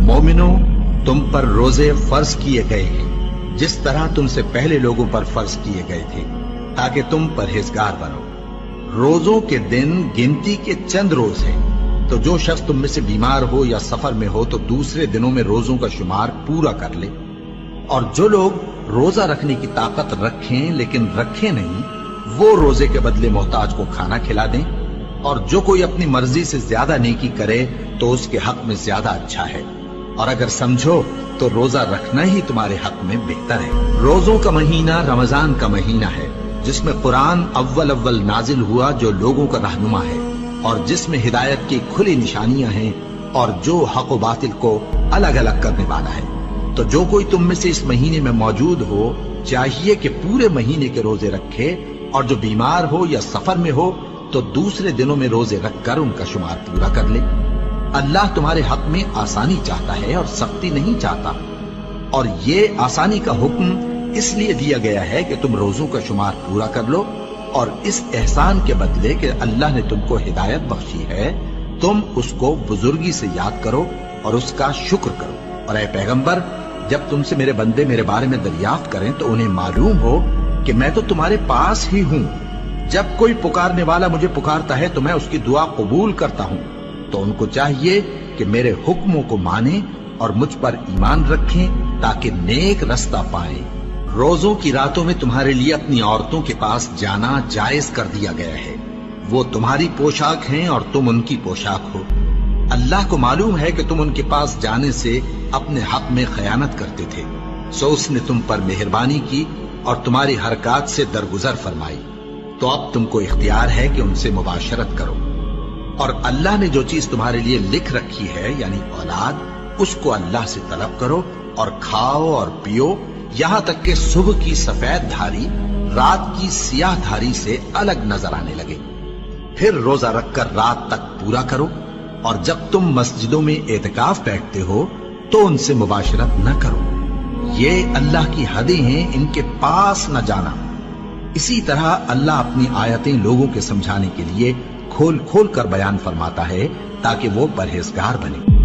मोमिनो, तुम पर रोजे फर्ज किए गए हैं जिस तरह तुमसे पहले लोगों पर फर्ज किए गए थे, ताकि तुम परहेजगार बनो। रोजों के दिन गिनती के चंद रोज हैं, तो जो शख्स तुम में से बीमार हो या सफर में हो तो दूसरे दिनों में रोजों का शुमार पूरा कर ले। और जो लोग रोजा रखने की ताकत रखें लेकिन रखें नहीं, वो रोजे के बदले मोहताज को खाना खिला दें। और जो कोई अपनी मर्जी से ज्यादा नेकी करे तो उसके हक में ज्यादा अच्छा है। और अगर समझो तो रोजा रखना ही तुम्हारे हक में बेहतर है। रोजों का महीना रमजान का महीना है, जिसमें कुरान अव्वल नाजिल हुआ, जो लोगों का रहनुमा है और जिसमें हिदायत की खुली निशानियां हैं और जो हक व बातिल को अलग अलग करने वाला है। तो जो कोई तुम में से इस महीने में मौजूद हो, चाहिए कि पूरे महीने के रोजे रखे, और जो बीमार हो या सफर में हो तो दूसरे दिनों में रोजे रखकर उनका शुमार पूरा कर ले। अल्लाह तुम्हारे हक में आसानी चाहता है और सख्ती नहीं चाहता। और ये आसानी का हुक्म इसलिए दिया गया है कि तुम रोजों का शुमार पूरा कर लो, और इस एहसान के बदले कि अल्लाह ने तुमको हिदायत बख्शी है, तुम उसको बुजुर्गी से याद करो और उसका शुक्र करो। और ऐ पैगंबर, जब तुमसे मेरे बंदे मेरे बारे में दरियाफ्त करें तो उन्हें मालूम हो कि मैं तो तुम्हारे पास ही हूं। जब कोई पुकारने वाला मुझे पुकारता है तो मैं उसकी दुआ कबूल करता हूं। तो उनको चाहिए कि मेरे हुक्मों को माने और मुझ पर ईमान रखें, ताकि नेक रास्ता पाएं। रोजों की रातों में तुम्हारे लिए अपनी औरतों के पास जाना जायज कर दिया गया है। वो तुम्हारी पोशाक हैं और तुम उनकी पोशाक हो। अल्लाह को मालूम है कि तुम उनके पास जाने से अपने हक में खयानत करते थे, सो उसने तुम पर मेहरबानी की और तुम्हारी हरकत से दरगुजर फरमाई। तो अब तुमको इख्तियार है कि उनसे मुबाशरत करो। और अल्लाह ने जो चीज तुम्हारे लिए लिख रखी है, यानी औलाद, उसको अल्लाह से तलब करो और खाओ और पियो, यहां तक कि सुबह की सफेद धारी रात की सियाह धारी से अलग नजर आने लगे। फिर रोजा रखकर रात तक पूरा करो। और जब तुम मस्जिदों में एतकाफ बैठते हो तो उनसे मुबाशरत न करो। ये अल्लाह की हदें हैं, इनके पास न जाना। इसी तरह अल्लाह अपनी आयतें लोगों के समझाने के लिए खोल खोल कर बयान फरमाता है, ताकि वो परहेजगार बने।